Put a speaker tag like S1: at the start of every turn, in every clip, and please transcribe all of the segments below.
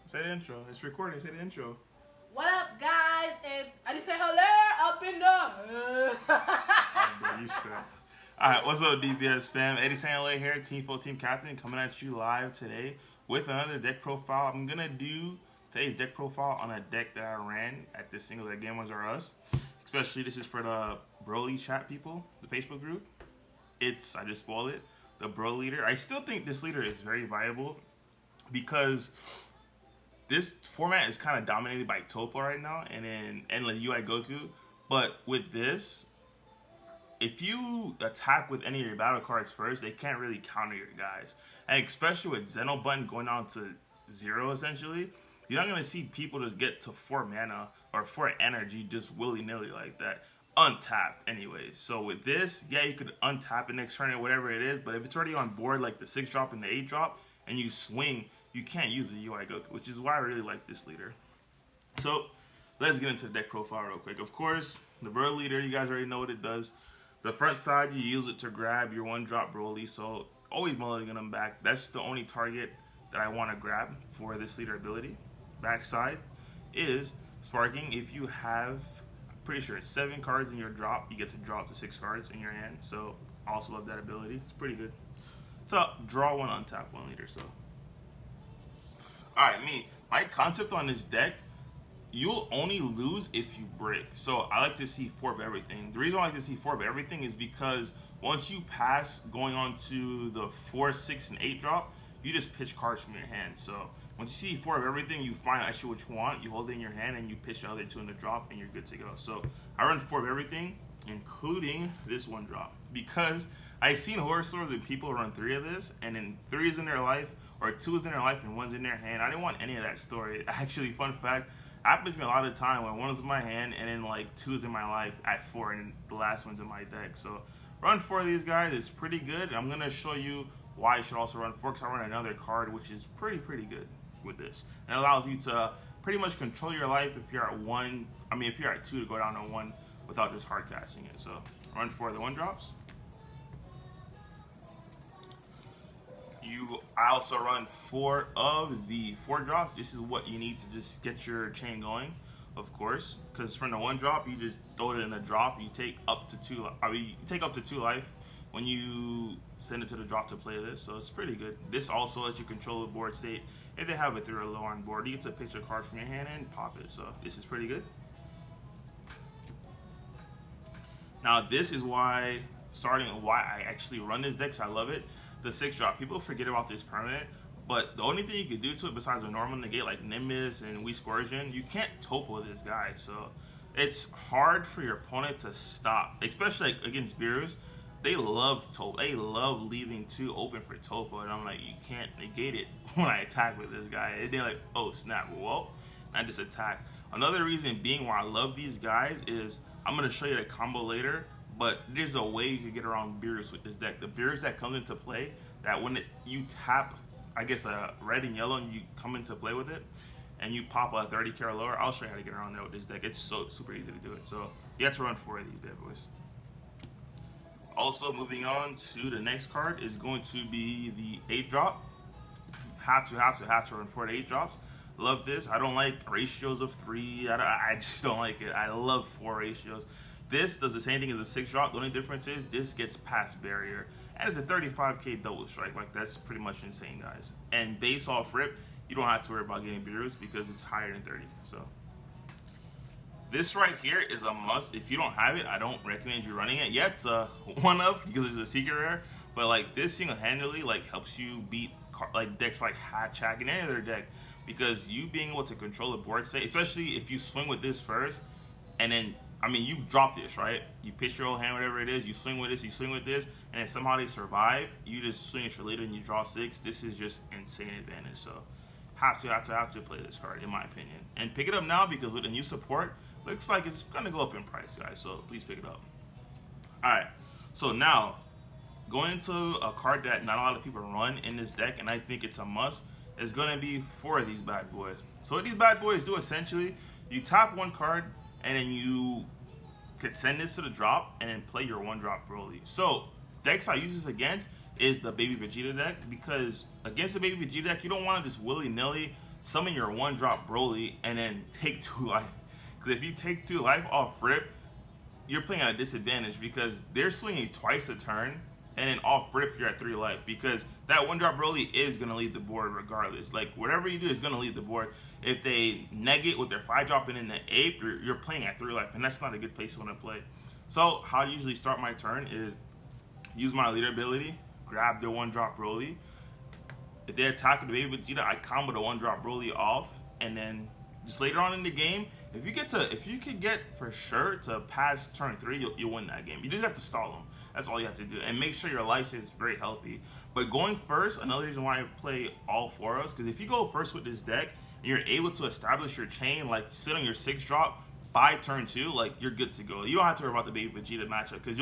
S1: Say the intro. It's recording. Say the intro.
S2: What up, guys? It's I just say Hilaire up in the.
S1: I'm used to it. Alright, what's up, DBS fam? Eddie Hilaire here, Team Full Team Captain, coming at you live today with another deck profile. I'm gonna do today's deck profile on a deck that I ran at this single deck Game Ones Are Us. Especially, this is for the Broly chat people, the Facebook group. I just spoiled it, the Bro leader. I still think this leader is very viable because this format is kind of dominated by Topo right now and then Endless UI Goku. But with this, if you attack with any of your battle cards first, they can't really counter your guys. And especially with Zeno button going down to 0 essentially, you're not going to see people just get to 4 mana or 4 energy just willy-nilly like that. Untapped anyways. So with this, yeah, you could untap it next turn or whatever it is, but if it's already on board like the 6 drop and the 8 drop and you swing, you can't use the UI Goku, which is why I really like this leader. So let's get into the deck profile real quick. Of course, the Bro leader, you guys already know what it does. The front side, you use it to grab your 1-drop Broly, so always mulligan them back. That's the only target that I want to grab for this leader ability. Back side is sparking. If you have, I'm pretty sure it's 7 cards in your drop, you get to draw up to 6 cards in your hand. So I also love that ability. It's pretty good. So draw 1, untap 1 leader. So alright, my concept on this deck, you'll only lose if you break. So I like to see 4 of everything. The reason I like to see 4 of everything is because once you pass going on to the 4, 6, and 8 drop, you just pitch cards from your hand. So once you see 4 of everything, you find actually what you want, you hold it in your hand, and you pitch the other 2 in the drop, and you're good to go. So I run 4 of everything, including this 1 drop. Because I've seen horror stories where people run 3 of this, and then 3 is in their life, or 2 is in their life, and 1's in their hand. I didn't want any of that story. Actually, fun fact, happens to me a lot of the time when 1 is in my hand and then like 2 is in my life at 4 and the last one's in my deck. So run 4 of these guys is pretty good. I'm gonna show you why you should also run 4 because I run another card which is pretty good with this. And it allows you to pretty much control your life if you're at 1. I mean if you're at 2 to go down to 1 without just hard casting it. So run 4 of the 1 drops. I also run 4 of the 4 drops. This is what you need to just get your chain going, of course, because from the 1 drop, you just throw it in the drop. You take up to 2. I mean, you take up to 2 life when you send it to the drop to play this. So it's pretty good. This also lets you control the board state. If they have it through a low on board, you get to pick a card from your hand and pop it. So this is pretty good. Now this is why I actually run this deck. So I love it. The 6 drop. People forget about this permanent, but the only thing you could do to it besides a normal negate like Nimbus and We Scourgeon, you can't topo this guy. So it's hard for your opponent to stop, especially like against Beerus. They love topo. They love leaving 2 open for topo, and I'm like, you can't negate it when I attack with this guy. And they're like, oh snap, well, I just attack. Another reason being why I love these guys is I'm gonna show you the combo later. But there's a way you can get around Beerus with this deck. The Beerus that comes into play, that when you tap, I guess, a red and yellow, and you come into play with it, and you pop a 30k or lower, I'll show you how to get around there with this deck. It's so super easy to do it. So you have to run 4 of these bad boys. Also, moving on to the next card is going to be the 8 drop. Have to run 4 to 8 drops. Love this. I don't like ratios of 3. I just don't like it. I love 4 ratios. This does the same thing as a 6 drop. The only difference is this gets past barrier. And it's a 35k double strike. Like, that's pretty much insane, guys. And base off rip, you don't have to worry about getting Beerus because it's higher than 30. So this right here is a must. If you don't have it, I don't recommend you running it. Yeah, it's a one of because it's a secret rare. But like this single-handedly like helps you beat like decks like Hatchak and any other deck because you being able to control the board state, especially if you swing with this first and then I mean, you drop this, right? You pitch your old hand, whatever it is, you swing with this, you swing with this, and then somehow they survive, you just swing at your leader and you draw 6. This is just insane advantage. So have to play this card, in my opinion. And pick it up now because with the new support, looks like it's gonna go up in price, guys. So please pick it up. Alright, so now going into a card that not a lot of people run in this deck, and I think it's a must, is gonna be 4 of these bad boys. So what these bad boys do essentially, you top 1 card and then you could send this to the drop and then play your 1-drop Broly. So decks I use this against is the Baby Vegeta deck because against the Baby Vegeta deck, you don't want to just willy-nilly summon your 1-drop Broly and then take 2 life. Because if you take 2 life off rip, you're playing at a disadvantage because they're swinging twice a turn, and then off rip you're at 3 life because that 1-drop Broly is gonna lead the board regardless. Like whatever you do is gonna lead the board. If they neg it with their 5-drop and in the ape, you're playing at 3 life, and that's not a good place to want to play. So how I usually start my turn is use my leader ability, grab their 1-drop Broly. If they attack with the baby Vegeta, I combo the 1-drop Broly off, and then just later on in the game, if you could get for sure to pass turn 3, you'll win that game. You just have to stall them. That's all you have to do, and make sure your life is very healthy. But going first, another reason why I play all 4 of us, because if you go first with this deck and you're able to establish your chain, like sit on your 6-drop by turn 2, like you're good to go. You don't have to worry about the baby Vegeta matchup because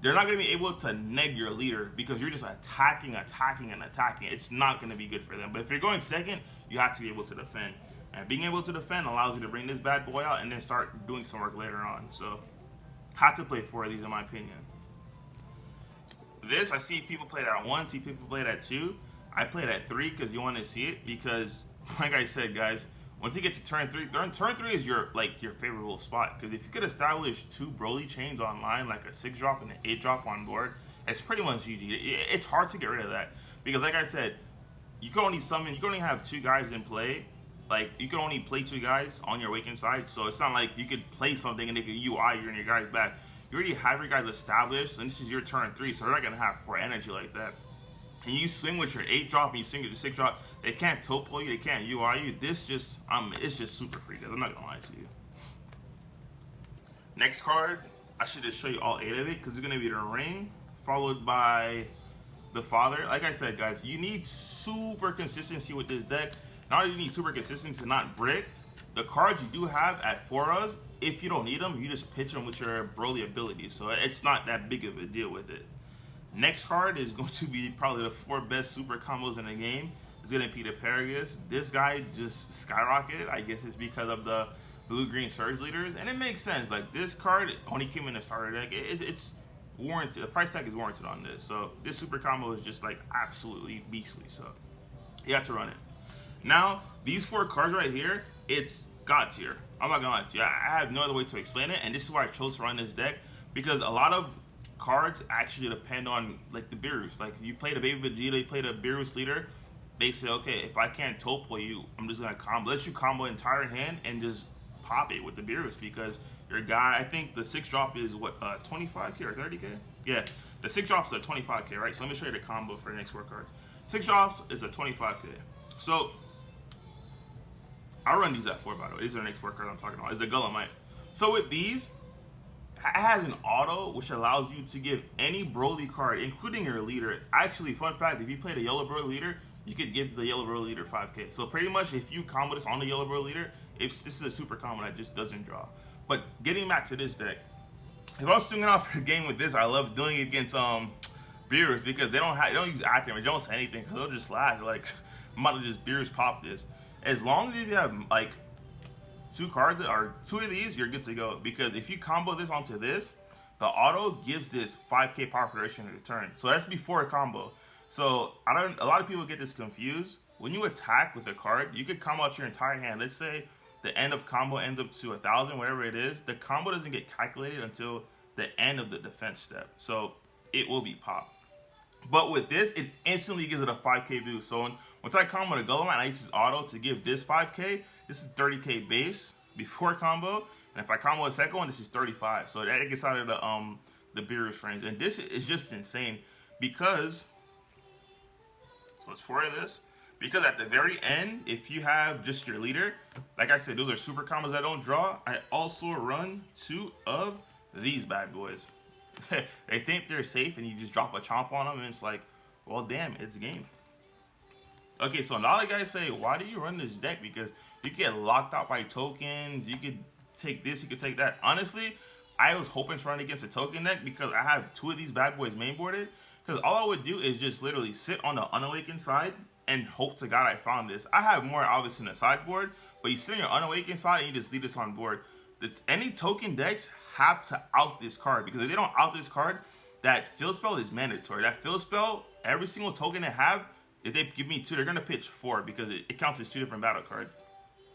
S1: they're not going to be able to neg your leader because you're just attacking. It's not going to be good for them. But if you're going second, you have to be able to defend. And being able to defend allows you to bring this bad boy out and then start doing some work later on. So, have to play 4 of these in my opinion. This, I see people play it at 1, see people play it at 2. I play it at 3 because you want to see it because, like I said, guys, once you get to turn 3, turn 3 is your favorable spot. Because if you could establish 2 Broly chains online, like a 6-drop and an 8-drop on board, it's pretty much GG. It's hard to get rid of that. Because like I said, you can only have 2 guys in play. Like, you can only play 2 guys on your Awakened side. So it's not like you could play something and they could UI you and your guys back. You already have your guys established, and this is your turn 3, so they're not going to have 4 energy like that. And you swing with your 8-drop and you swing with your 6-drop, they can't topo you, they can't UI you. It's just super free, guys. I'm not gonna lie to you. Next card, I should just show you all 8 of it because it's gonna be the ring, followed by the father. Like I said, guys, you need super consistency with this deck. Not only do you need super consistency to not brick, the cards you do have at 4Us, if you don't need them, you just pitch them with your Broly abilities. So it's not that big of a deal with it. Next card is going to be probably the 4 best super combos in the game. It's going to be the Paragus. This guy just skyrocketed. I guess it's because of the blue-green Surge Leaders. And it makes sense. Like, this card only came in the starter deck. It's warranted. The price tag is warranted on this. So this super combo is just, like, absolutely beastly. So you have to run it. Now, these 4 cards right here, it's God tier. I'm not going to lie to you. I have no other way to explain it. And this is why I chose to run this deck. Because a lot of cards actually depend on, like, the Beerus. Like, you play the baby Vegeta, you play the Beerus leader, they say, okay, if I can't topo you, I'm just gonna let you combo entire hand and just pop it with the Beerus because your guy, I think the 6-drop is what, 25k or 30k? Yeah, the 6-drops are 25k, right? So let me show you the combo for the next 4 cards. 6 drops is a 25k. So I run these at 4, by the way. These are the next 4 cards I'm talking about. It's the Gulamite. So with these, it has an auto which allows you to give any Broly card, including your leader. Actually, fun fact, if you play the yellow Broly leader, you could give the yellow Broly leader 5k. So pretty much if you combo this on the yellow Broly leader, this is a super combo that just doesn't draw. But getting back to this deck, if I'm swinging off the game with this, I love doing it against Beerus because they don't use Acronym, they don't say anything because they'll just slash. Like, I'm about to just Beerus pop this. As long as you have like 2 cards or 2 of these, you're good to go. Because if you combo this onto this, the auto gives this 5k power for duration of the turn. So that's before a combo. So a lot of people get this confused. When you attack with a card, you could combo out your entire hand. Let's say the end of combo ends up to 1,000, whatever it is. The combo doesn't get calculated until the end of the defense step. So it will be popped. But with this, it instantly gives it a 5k boost. So once I combo the Gulamite, I use his auto to give this 5k. This is 30k base before combo. And if I combo a second one, this is 35. So that gets out of the Beerus range. And this is just insane because, so it's 4 of this. Because at the very end, if you have just your leader, like I said, those are super combos that don't draw. I also run 2 of these bad boys. They think they're safe and you just drop a chomp on them and it's like, well, damn, it's game. Okay, so now the guys say, why do you run this deck? Because you get locked out by tokens. You could take this, you could take that. Honestly, I was hoping to run against a token deck because I have 2 of these bad boys mainboarded. Because all I would do is just literally sit on the unawakened side and hope to God I found this. I have more obviously in the sideboard, but you sit on your unawakened side and you just leave this on board. Any token decks have to out this card because if they don't out this card, that field spell is mandatory. That field spell, every single token they have if they give me 2, they're gonna pitch 4 because it counts as 2 different battle cards.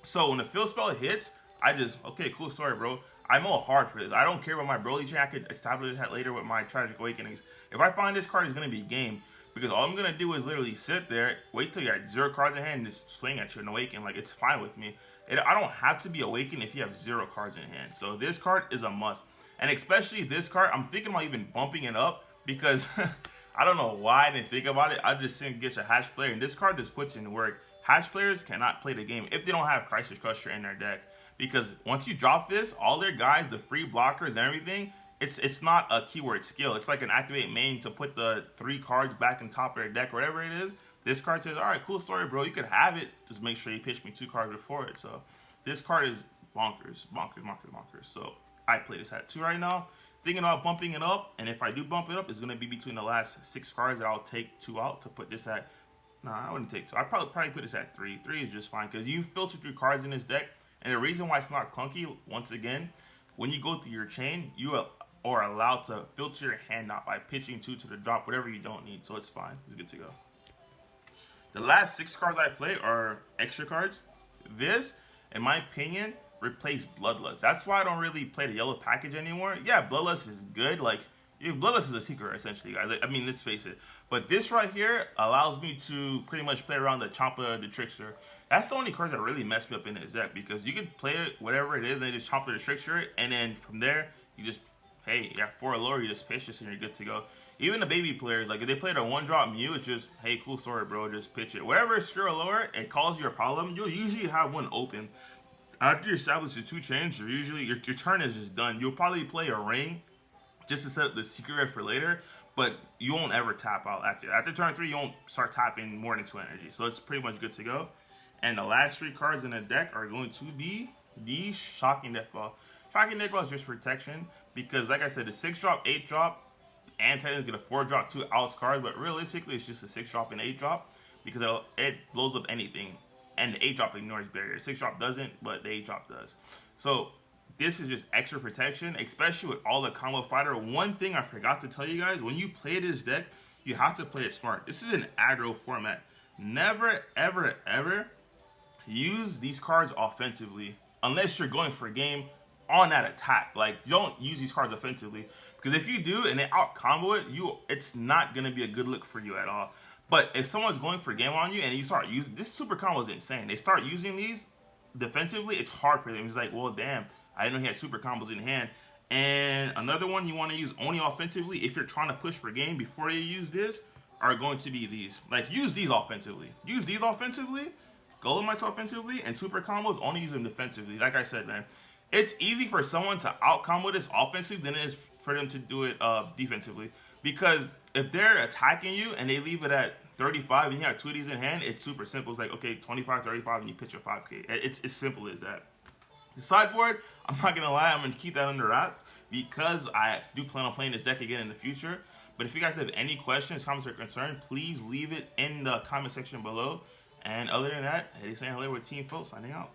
S1: So when the field spell hits, I just, okay, cool story, bro. I mow hard for this. I don't care about my Broly chain. I could establish that later with my Tragic Awakenings. If I find this card, it's gonna be game. Because all I'm gonna do is literally sit there, wait till you have 0 cards in hand, and just swing at you and awaken. Like, it's fine with me. I don't have to be awakened if you have 0 cards in hand. So this card is a must. And especially this card, I'm thinking about even bumping it up because I don't know why I didn't think about it. I just think get a Hatch player, and this card just puts in work. Hatch players cannot play the game if they don't have Crisis Crusher in their deck. Because once you drop this, all their guys, the free blockers and everything, it's not a keyword skill. It's like an activate main to put the 3 cards back on top of their deck, whatever it is. This card says, all right, cool story, bro. You could have it. Just make sure you pitch me 2 cards before it. So this card is bonkers, bonkers, bonkers, bonkers. So I play this at 2 right now. Thinking about bumping it up. And if I do bump it up, it's going to be between the last 6 cards that I'll take 2 out to put this at. Nah, I wouldn't take 2. I'd probably put this at 3. 3 is just fine because you filter through cards in this deck. And the reason why it's not clunky, once again, when you go through your chain, you are allowed to filter your hand out by pitching 2 to the drop, whatever you don't need. So it's fine. It's good to go. The last 6 cards I play are extra cards. This, in my opinion, replaced Bloodlust. That's why I don't really play the yellow package anymore. Yeah, Bloodlust is good. Like, Bloodlust is a secret, essentially, guys. I mean, let's face it. But this right here allows me to pretty much play around the Champa, the Trickster. That's the only cards that really messed me up in this deck because you can play it, whatever it is, and just Champa the Trickster, and then from there, you just, hey, you have 4 or lower, you just pitch this and you're good to go. Even the baby players, like if they played a 1-drop Mew, it's just, hey, cool story, bro, just pitch it. Whatever is 0 or lower, it calls you a problem, you'll usually have one open. After you establish your 2 chains, your turn is just done. You'll probably play a ring just to set up the secret rare for later, but you won't ever tap out after. After turn 3, you won't start tapping more than 2 energy. So it's pretty much good to go. And the last 3 cards in the deck are going to be the Shocking Death Ball. Shocking Death Ball is just protection because, like I said, the 6-drop, 8-drop, and technically the 4-drop 2 outs card, but realistically it's just a 6-drop and 8-drop because it blows up anything. And the 8-drop ignores barrier. 6-drop doesn't, but the 8-drop does. So this is just extra protection, especially with all the combo fighter. One thing I forgot to tell you guys, when you play this deck, you have to play it smart. This is an aggro format. Never, ever, ever use these cards offensively unless you're going for a game on that attack. Like, you don't use these cards offensively because if you do and they out combo it, it's not gonna be a good look for you at all. But if someone's going for a game on you and you start using this, super combo is insane. They start using these defensively, it's hard for them. It's like, well, damn, I didn't know he had super combos in hand. And another one you want to use only offensively if you're trying to push for game before you use this are going to be these. Like, use these offensively. Use these offensively, Golemites offensively, and super combos only use them defensively. Like I said, man, it's easy for someone to out combo this offensive than it is for them to do it defensively. Because if they're attacking you and they leave it at 35 and you have 2 of these in hand, it's super simple. It's like, okay, 25, 35, and you pitch a 5K. It's as simple as that. The sideboard, I'm not going to lie, I'm going to keep that under wrap because I do plan on playing this deck again in the future. But if you guys have any questions, comments, or concerns, please leave it in the comment section below. And other than that, Hilaire with Team F.O.E signing out.